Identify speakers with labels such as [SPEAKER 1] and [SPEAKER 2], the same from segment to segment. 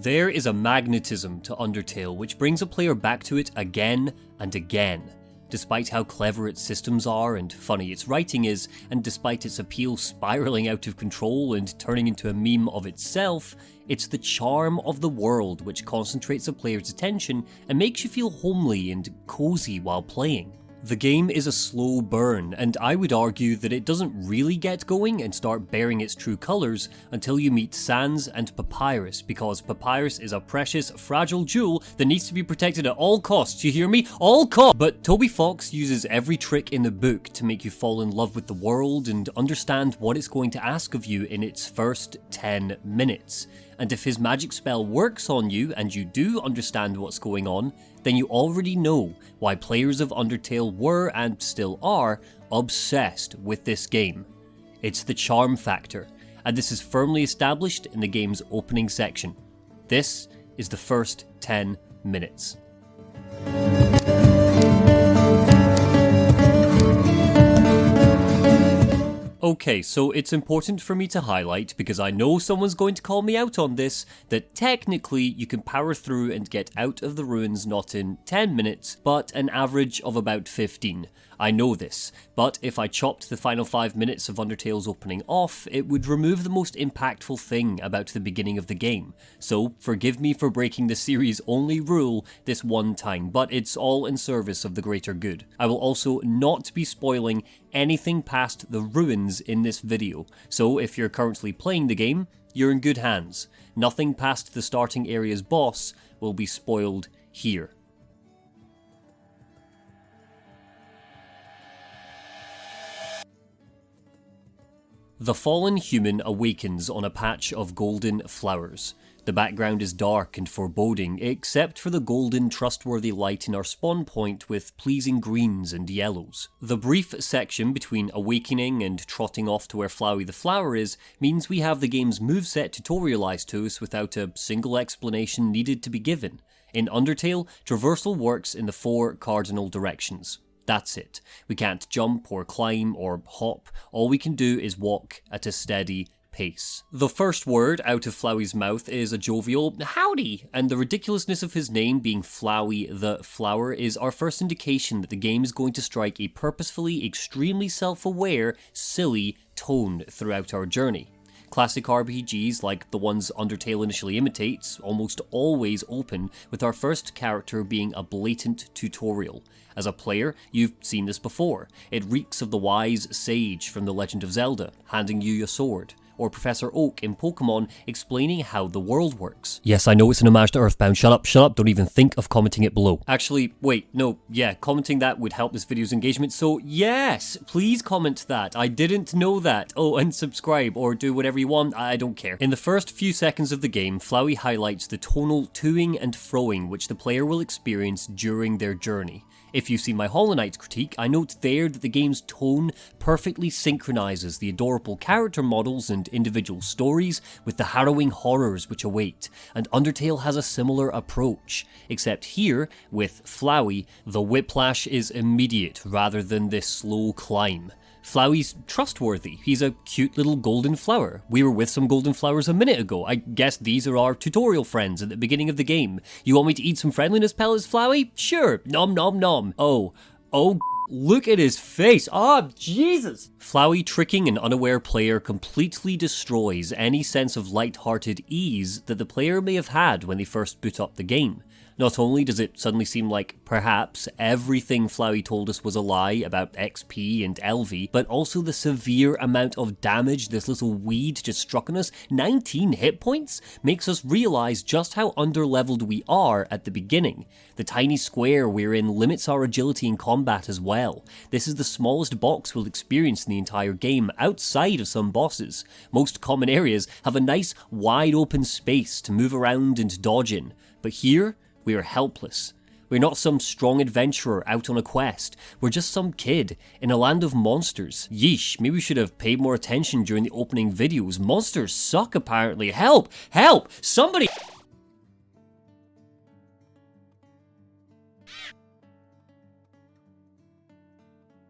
[SPEAKER 1] There is a magnetism to Undertale which brings a player back to it again and again. Despite how clever its systems are and funny its writing is, and despite its appeal spiralling out of control and turning into a meme of itself, it's the charm of the world which concentrates a player's attention and makes you feel homely and cozy while playing. The game is a slow burn, and I would argue that it doesn't really get going and start bearing its true colours until you meet Sans and Papyrus, because Papyrus is a precious, fragile jewel that needs to be protected at all costs, you hear me? All costs! But Toby Fox uses every trick in the book to make you fall in love with the world and understand what it's going to ask of you in its first 10 minutes. And if his magic spell works on you and you do understand what's going on, then you already know why players of Undertale were, and still are, obsessed with this game. It's the charm factor, and this is firmly established in the game's opening section. This is the first 10 minutes. Okay, so it's important for me to highlight, because I know someone's going to call me out on this, that technically you can power through and get out of the ruins not in 10 minutes, but an average of about 15. I know this, but if I chopped the final 5 minutes of Undertale's opening off, it would remove the most impactful thing about the beginning of the game. So forgive me for breaking the series' only rule this one time, but it's all in service of the greater good. I will also not be spoiling anything past the ruins in this video, so if you're currently playing the game, you're in good hands. Nothing past the starting area's boss will be spoiled here. The fallen human awakens on a patch of golden flowers. The background is dark and foreboding, except for the golden, trustworthy light in our spawn point with pleasing greens and yellows. The brief section between awakening and trotting off to where Flowey the flower is means we have the game's moveset tutorialized to us without a single explanation needed to be given. In Undertale, traversal works in the 4 cardinal directions. That's it. We can't jump or climb or hop. All we can do is walk at a steady pace. The first word out of Flowey's mouth is a jovial howdy, and the ridiculousness of his name being Flowey the flower is our first indication that the game is going to strike a purposefully, extremely self-aware, silly tone throughout our journey. Classic RPGs, like the ones Undertale initially imitates, almost always open with our first character being a blatant tutorial. As a player, you've seen this before. It reeks of the wise sage from The Legend of Zelda, handing you your sword, or Professor Oak in Pokemon explaining how the world works. Yes, I know it's an homage to Earthbound. Shut up, don't even think of commenting it below. Actually, wait, no, yeah, commenting that would help this video's engagement, so yes, please comment that. I didn't know that. Oh, and subscribe, or do whatever you want, I don't care. In the first few seconds of the game, Flowey highlights the tonal toing and froing which the player will experience during their journey. If you've seen my Hollow Knight critique, I note there that the game's tone perfectly synchronizes the adorable character models and individual stories with the harrowing horrors which await, and Undertale has a similar approach, except here, with Flowey, the whiplash is immediate rather than this slow climb. Flowey's trustworthy. He's a cute little golden flower. We were with some golden flowers a minute ago. I guess these are our tutorial friends at the beginning of the game. You want me to eat some friendliness pellets, Flowey? Sure. Nom nom nom. Oh, look at his face. Oh, Jesus. Flowey tricking an unaware player completely destroys any sense of light-hearted ease that the player may have had when they first boot up the game. Not only does it suddenly seem like perhaps everything Flowey told us was a lie about XP and LV, but also the severe amount of damage this little weed just struck on us, 19 hit points, makes us realize just how underleveled we are at the beginning. The tiny square we're in limits our agility in combat as well. This is the smallest box we'll experience in the entire game, outside of some bosses. Most common areas have a nice wide open space to move around and dodge in, but here, we are helpless. We're not some strong adventurer out on a quest. We're just some kid in a land of monsters. Yeesh, maybe we should have paid more attention during the opening videos. Monsters suck apparently. Help! Help! Somebody!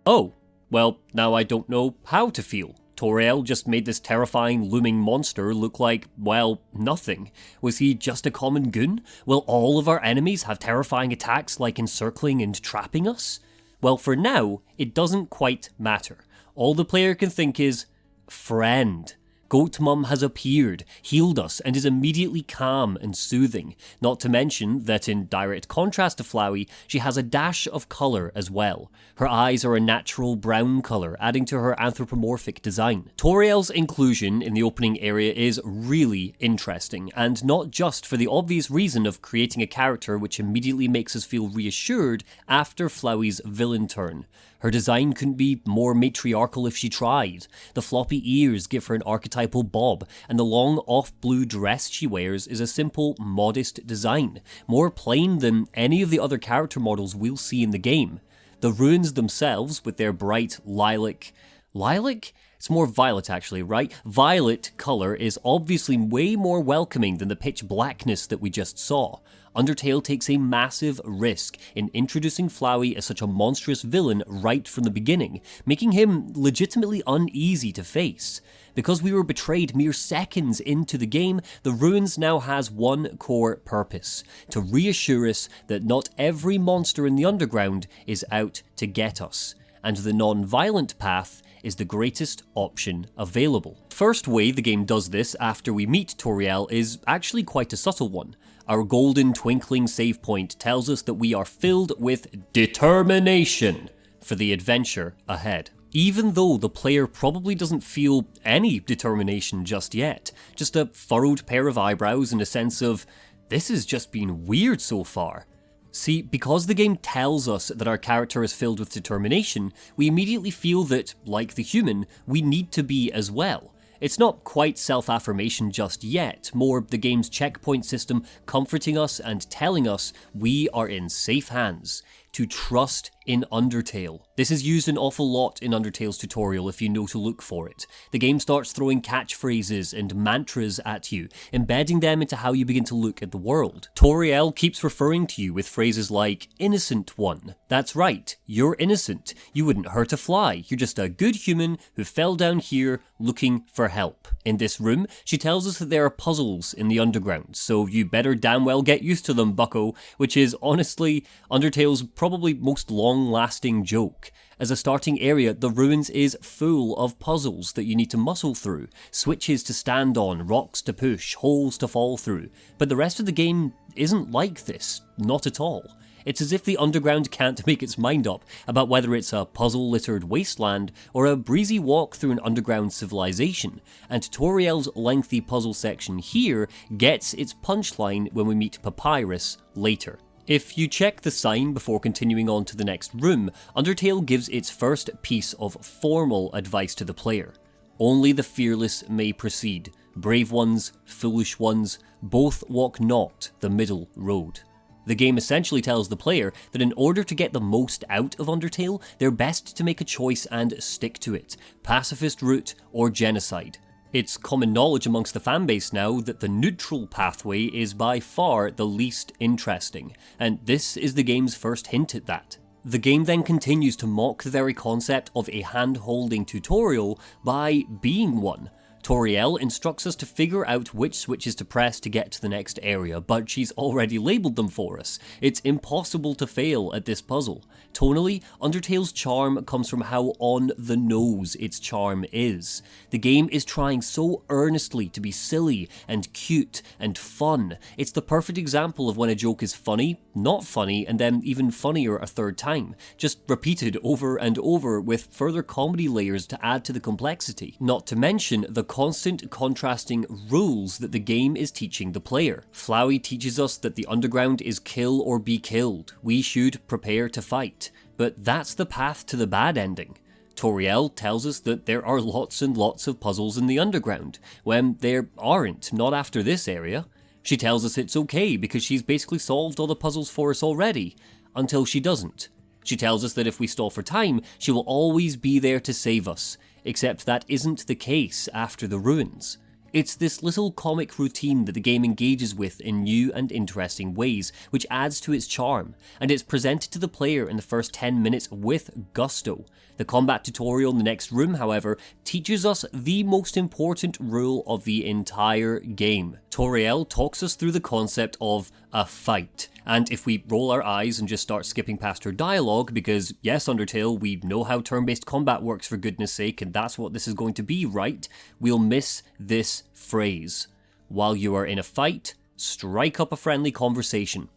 [SPEAKER 1] Oh, well, now I don't know how to feel Toriel just made this terrifying looming monster look like, well, nothing. Was he just a common goon? Will all of our enemies have terrifying attacks like encircling and trapping us? Well, for now, it doesn't quite matter. All the player can think is, friend. Goat Mum has appeared, healed us, and is immediately calm and soothing. Not to mention that in direct contrast to Flowey, she has a dash of colour as well. Her eyes are a natural brown colour, adding to her anthropomorphic design. Toriel's inclusion in the opening area is really interesting, and not just for the obvious reason of creating a character which immediately makes us feel reassured after Flowey's villain turn. Her design couldn't be more matriarchal if she tried. The floppy ears give her an archetypal bob, and the long off-blue dress she wears is a simple, modest design, more plain than any of the other character models we'll see in the game. The runes themselves, with their bright lilac... Lilac? It's more violet actually, right? Violet colour is obviously way more welcoming than the pitch blackness that we just saw. Undertale takes a massive risk in introducing Flowey as such a monstrous villain right from the beginning, making him legitimately uneasy to face. Because we were betrayed mere seconds into the game, the ruins now has one core purpose: to reassure us that not every monster in the underground is out to get us, and the non-violent path is the greatest option available. First way the game does this after we meet Toriel is actually quite a subtle one. Our golden twinkling save point tells us that we are filled with determination for the adventure ahead. Even though the player probably doesn't feel any determination just yet, just a furrowed pair of eyebrows and a sense of, this has just been weird so far. See, because the game tells us that our character is filled with determination, we immediately feel that, like the human, we need to be as well. It's not quite self-affirmation just yet, more the game's checkpoint system comforting us and telling us we are in safe hands, to trust in Undertale. This is used an awful lot in Undertale's tutorial if you know to look for it. The game starts throwing catchphrases and mantras at you, embedding them into how you begin to look at the world. Toriel keeps referring to you with phrases like, innocent one. That's right, you're innocent. You wouldn't hurt a fly. You're just a good human who fell down here looking for help. In this room, she tells us that there are puzzles in the underground, so you better damn well get used to them, bucko, which is honestly Undertale's probably most long-lasting joke. As a starting area, the ruins is full of puzzles that you need to muscle through, switches to stand on, rocks to push, holes to fall through, but the rest of the game isn't like this, not at all. It's as if the underground can't make its mind up about whether it's a puzzle-littered wasteland or a breezy walk through an underground civilization, and Toriel's lengthy puzzle section here gets its punchline when we meet Papyrus later. If you check the sign before continuing on to the next room, Undertale gives its first piece of formal advice to the player. Only the fearless may proceed. Brave ones, foolish ones, both walk not the middle road. The game essentially tells the player that in order to get the most out of Undertale, they're best to make a choice and stick to it. Pacifist route or genocide. It's common knowledge amongst the fanbase now that the neutral pathway is by far the least interesting, and this is the game's first hint at that. The game then continues to mock the very concept of a hand-holding tutorial by being one. Toriel instructs us to figure out which switches to press to get to the next area, but she's already labelled them for us. It's impossible to fail at this puzzle. Tonally, Undertale's charm comes from how on the nose its charm is. The game is trying so earnestly to be silly and cute and fun. It's the perfect example of when a joke is funny, not funny, and then even funnier a third time, just repeated over and over with further comedy layers to add to the complexity. Not to mention the constant contrasting rules that the game is teaching the player. Flowey teaches us that the underground is kill or be killed. We should prepare to fight. But that's the path to the bad ending. Toriel tells us that there are lots and lots of puzzles in the underground, when there aren't, not after this area. She tells us it's okay because she's basically solved all the puzzles for us already, until she doesn't. She tells us that if we stall for time, she will always be there to save us, except that isn't the case after the ruins. It's this little comic routine that the game engages with in new and interesting ways, which adds to its charm, and it's presented to the player in the first 10 minutes with gusto. The combat tutorial in the next room, however, teaches us the most important rule of the entire game. Toriel talks us through the concept of a fight, and if we roll our eyes and just start skipping past her dialogue, because yes, Undertale, we know how turn-based combat works for goodness sake, and that's what this is going to be, right? We'll miss this phrase. While you are in a fight, strike up a friendly conversation.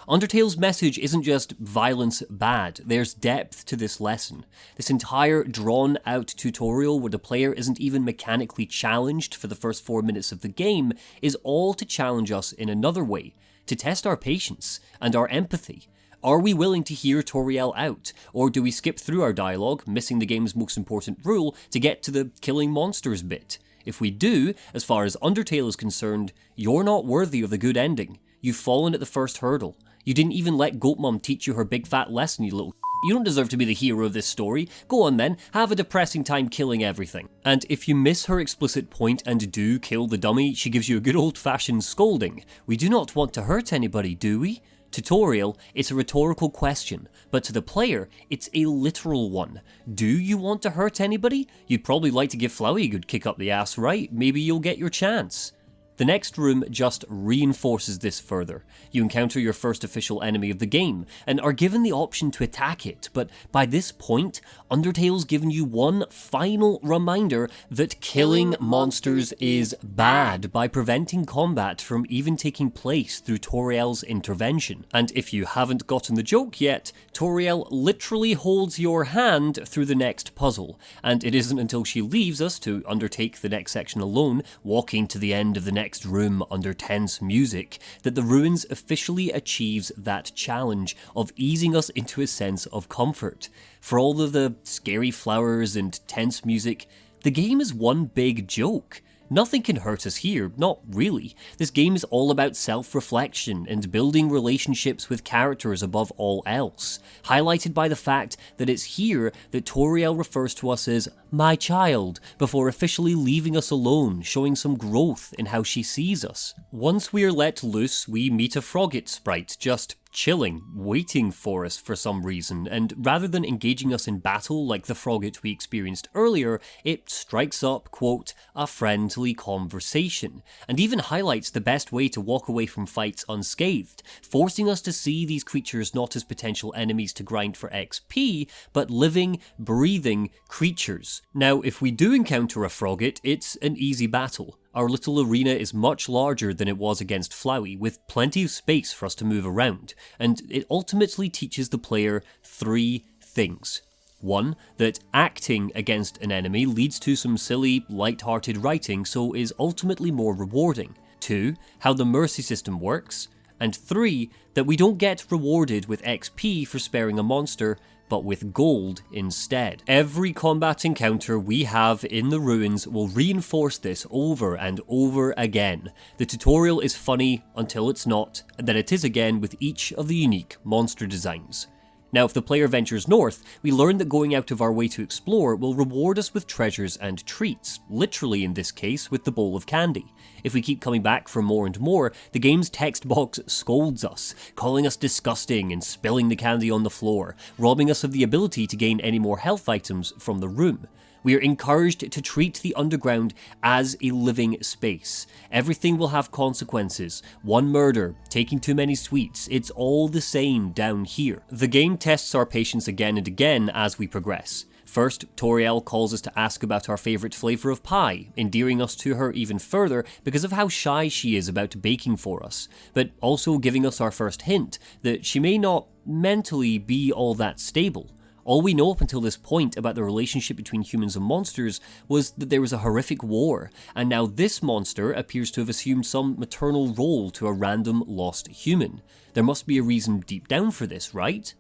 [SPEAKER 1] Undertale's message isn't just violence bad, there's depth to this lesson. This entire drawn-out tutorial where the player isn't even mechanically challenged for the first 4 minutes of the game is all to challenge us in another way, to test our patience and our empathy. Are we willing to hear Toriel out, or do we skip through our dialogue, missing the game's most important rule, to get to the killing monsters bit? If we do, as far as Undertale is concerned, you're not worthy of the good ending. You've fallen at the first hurdle. You didn't even let Goatmom teach you her big fat lesson, you little You don't deserve to be the hero of this story. Go on then, have a depressing time killing everything. And if you miss her explicit point and do kill the dummy, she gives you a good old-fashioned scolding. We do not want to hurt anybody, do we? Tutorial, it's a rhetorical question, but to the player, it's a literal one. Do you want to hurt anybody? You'd probably like to give Flowey a good kick up the ass, right? Maybe you'll get your chance. The next room just reinforces this further. You encounter your first official enemy of the game, and are given the option to attack it, but by this point, Undertale's given you one final reminder that killing monsters is bad by preventing combat from even taking place through Toriel's intervention. And if you haven't gotten the joke yet, Toriel literally holds your hand through the next puzzle, and it isn't until she leaves us to undertake the next section alone, walking to the end of the next room under tense music, that the ruins officially achieves that challenge of easing us into a sense of comfort. For all of the scary flowers and tense music, the game is one big joke. Nothing can hurt us here, not really. This game is all about self-reflection and building relationships with characters above all else, highlighted by the fact that it's here that Toriel refers to us as my child, before officially leaving us alone, showing some growth in how she sees us. Once we are let loose, we meet a Frogget sprite, just chilling, waiting for us for some reason, and rather than engaging us in battle like the Frogget we experienced earlier, it strikes up, quote, a friendly conversation, and even highlights the best way to walk away from fights unscathed, forcing us to see these creatures not as potential enemies to grind for XP, but living, breathing creatures. Now, if we do encounter a Frogget, it's an easy battle. Our little arena is much larger than it was against Flowey, with plenty of space for us to move around, and it ultimately teaches the player 3 things. 1. That acting against an enemy leads to some silly, light-hearted writing, so is ultimately more rewarding. 2. How the mercy system works. And 3. That we don't get rewarded with XP for sparing a monster, but with gold instead. Every combat encounter we have in the ruins will reinforce this over and over again. The tutorial is funny until it's not, and then it is again with each of the unique monster designs. Now, if the player ventures north, we learn that going out of our way to explore will reward us with treasures and treats, literally in this case with the bowl of candy. If we keep coming back for more and more, the game's text box scolds us, calling us disgusting and spilling the candy on the floor, robbing us of the ability to gain any more health items from the room. We are encouraged to treat the underground as a living space. Everything will have consequences. One murder, taking too many sweets, it's all the same down here. The game tests our patience again and again as we progress. First, Toriel calls us to ask about our favourite flavour of pie, endearing us to her even further because of how shy she is about baking for us, but also giving us our first hint that she may not mentally be all that stable. All we know up until this point about the relationship between humans and monsters was that there was a horrific war, and now this monster appears to have assumed some maternal role to a random lost human. There must be a reason deep down for this, right?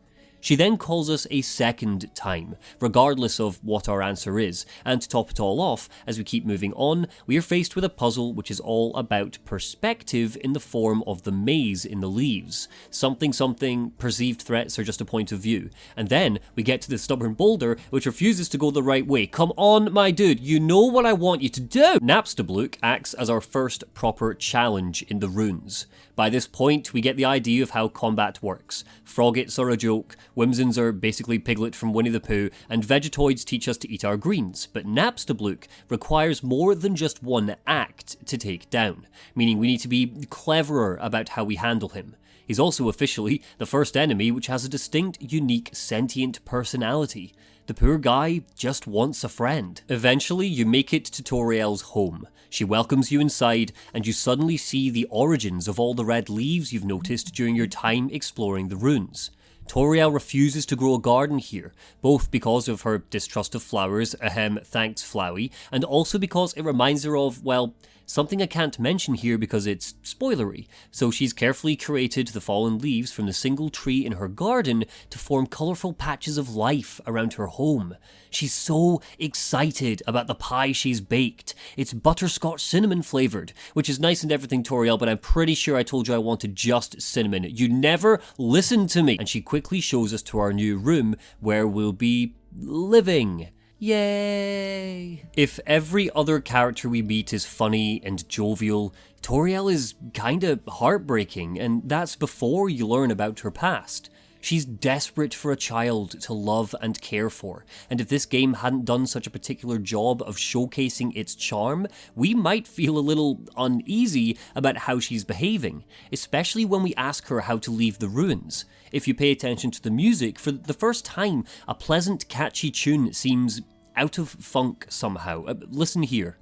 [SPEAKER 1] She then calls us a second time, regardless of what our answer is, and to top it all off, as we keep moving on, we are faced with a puzzle which is all about perspective in the form of the maze in the leaves. Something, perceived threats are just a point of view. And then we get to the stubborn boulder, which refuses to go the right way. Come on, my dude, you know what I want you to do! Napstablook acts as our first proper challenge in the runes. By this point, we get the idea of how combat works. Froggits are a joke, Whimsins are basically Piglet from Winnie the Pooh, and Vegetoids teach us to eat our greens, but Napstablook requires more than just one act to take down, meaning we need to be cleverer about how we handle him. He's also officially the first enemy which has a distinct, unique, sentient personality. The poor guy just wants a friend. Eventually, you make it to Toriel's home. She welcomes you inside, and you suddenly see the origins of all the red leaves you've noticed during your time exploring the runes. Toriel refuses to grow a garden here, both because of her distrust of flowers, thanks Flowey, and also because it reminds her of, well, something I can't mention here because it's spoilery, so she's carefully curated the fallen leaves from the single tree in her garden to form colourful patches of life around her home. She's so excited about the pie she's baked. It's butterscotch cinnamon flavoured, which is nice and everything, Toriel, but I'm pretty sure I told you I wanted just cinnamon. You never listened to me! And she quickly shows us to our new room where we'll be living. Yay! If every other character we meet is funny and jovial, Toriel is kinda heartbreaking, and that's before you learn about her past. She's desperate for a child to love and care for, and if this game hadn't done such a particular job of showcasing its charm, we might feel a little uneasy about how she's behaving, especially when we ask her how to leave the ruins. If you pay attention to the music, for the first time, a pleasant, catchy tune seems out of funk somehow. Listen here.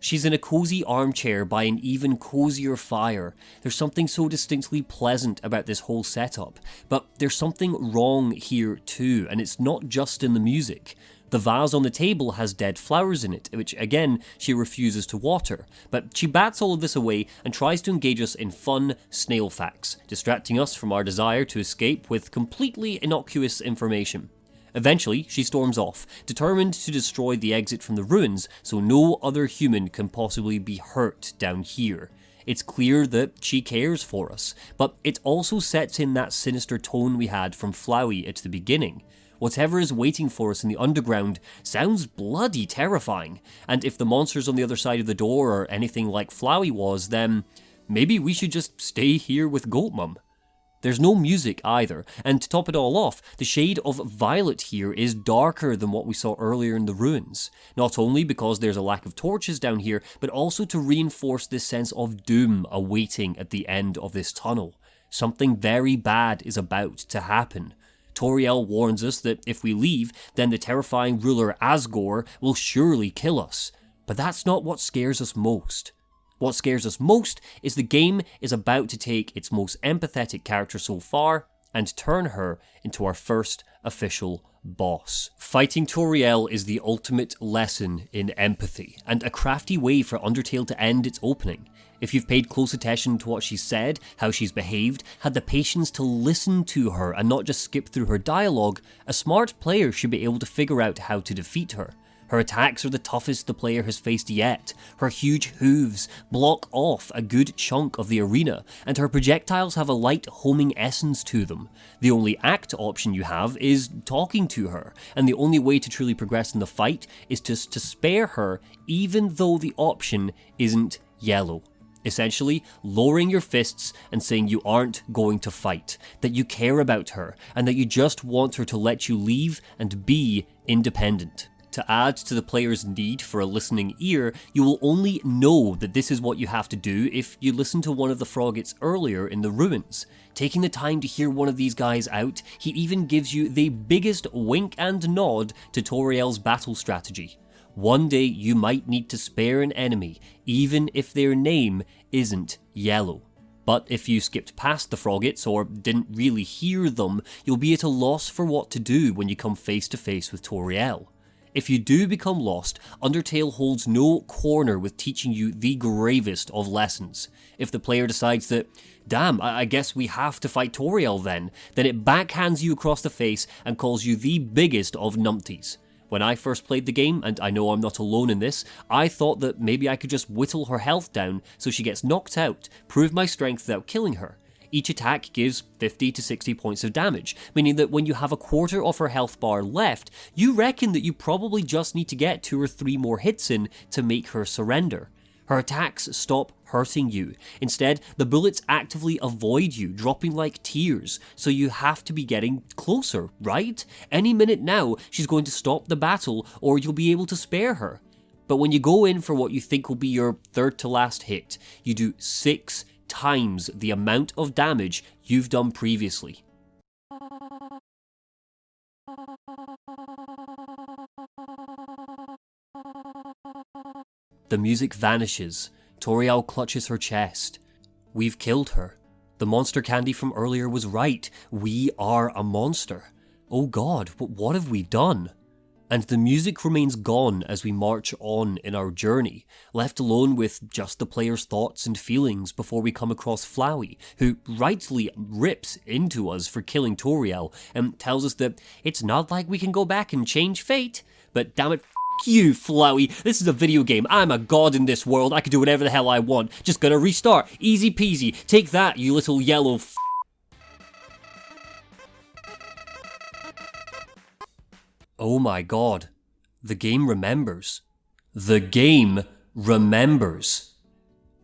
[SPEAKER 1] She's in a cosy armchair by an even cosier fire. There's something so distinctly pleasant about this whole setup, but there's something wrong here too, and it's not just in the music. The vase on the table has dead flowers in it, which again, she refuses to water, but she bats all of this away and tries to engage us in fun snail facts, distracting us from our desire to escape with completely innocuous information. Eventually, she storms off, determined to destroy the exit from the ruins so no other human can possibly be hurt down here. It's clear that she cares for us, but it also sets in that sinister tone we had from Flowey at the beginning. Whatever is waiting for us in the underground sounds bloody terrifying, and if the monsters on the other side of the door are anything like Flowey was, then maybe we should just stay here with Goatmum. There's no music either, and to top it all off, the shade of violet here is darker than what we saw earlier in the ruins. Not only because there's a lack of torches down here, but also to reinforce this sense of doom awaiting at the end of this tunnel. Something very bad is about to happen. Toriel warns us that if we leave, then the terrifying ruler Asgore will surely kill us. But that's not what scares us most. What scares us most is the game is about to take its most empathetic character so far and turn her into our first official boss. Fighting Toriel is the ultimate lesson in empathy, and a crafty way for Undertale to end its opening. If you've paid close attention to what she's said, how she's behaved, had the patience to listen to her and not just skip through her dialogue, a smart player should be able to figure out how to defeat her. Her attacks are the toughest the player has faced yet. Her huge hooves block off a good chunk of the arena, and her projectiles have a light homing essence to them. The only act option you have is talking to her, and the only way to truly progress in the fight is just to spare her, even though the option isn't yellow. Essentially, lowering your fists and saying you aren't going to fight, that you care about her, and that you just want her to let you leave and be independent. To add to the player's need for a listening ear, you will only know that this is what you have to do if you listen to one of the Froggits earlier in the ruins. Taking the time to hear one of these guys out, he even gives you the biggest wink and nod to Toriel's battle strategy. One day you might need to spare an enemy, even if their name isn't yellow. But if you skipped past the Froggits or didn't really hear them, you'll be at a loss for what to do when you come face to face with Toriel. If you do become lost, Undertale holds no corner with teaching you the gravest of lessons. If the player decides that, damn, I guess we have to fight Toriel then it backhands you across the face and calls you the biggest of numpties. When I first played the game, and I know I'm not alone in this, I thought that maybe I could just whittle her health down so she gets knocked out, prove my strength without killing her. Each attack gives 50 to 60 points of damage, meaning that when you have a quarter of her health bar left, you reckon that you probably just need to get 2 or 3 more hits in to make her surrender. Her attacks stop hurting you. Instead, the bullets actively avoid you, dropping like tears, so you have to be getting closer, right? Any minute now, she's going to stop the battle, or you'll be able to spare her. But when you go in for what you think will be your third to last hit, you do 6 times the amount of damage you've done previously. The music vanishes. Toriel clutches her chest. We've killed her. The monster candy from earlier was right. We are a monster. Oh god, what have we done? And the music remains gone as we march on in our journey, left alone with just the player's thoughts and feelings before we come across Flowey, who rightly rips into us for killing Toriel and tells us that it's not like we can go back and change fate, but damn it, you, Flowey. This is a video game. I'm a god in this world. I can do whatever the hell I want. Just gonna restart. Easy peasy. Take that, you little yellow Oh my god. The game remembers. The game remembers.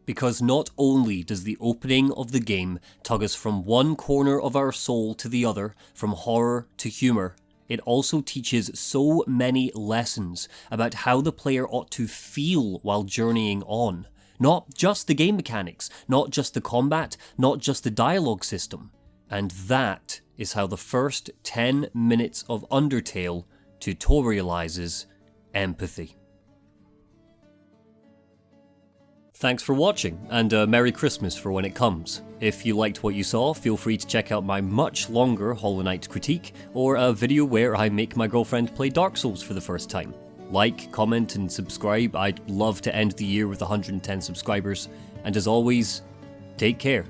[SPEAKER 1] Because not only does the opening of the game tug us from one corner of our soul to the other, from horror to humour, it also teaches so many lessons about how the player ought to feel while journeying on. Not just the game mechanics, not just the combat, not just the dialogue system. And that is how the first 10 minutes of Undertale tutorializes empathy. Thanks for watching, and Merry Christmas for when it comes. If you liked what you saw, feel free to check out my much longer Hollow Knight critique, or a video where I make my girlfriend play Dark Souls for the first time. Like, comment, and subscribe. I'd love to end the year with 110 subscribers, and as always, take care.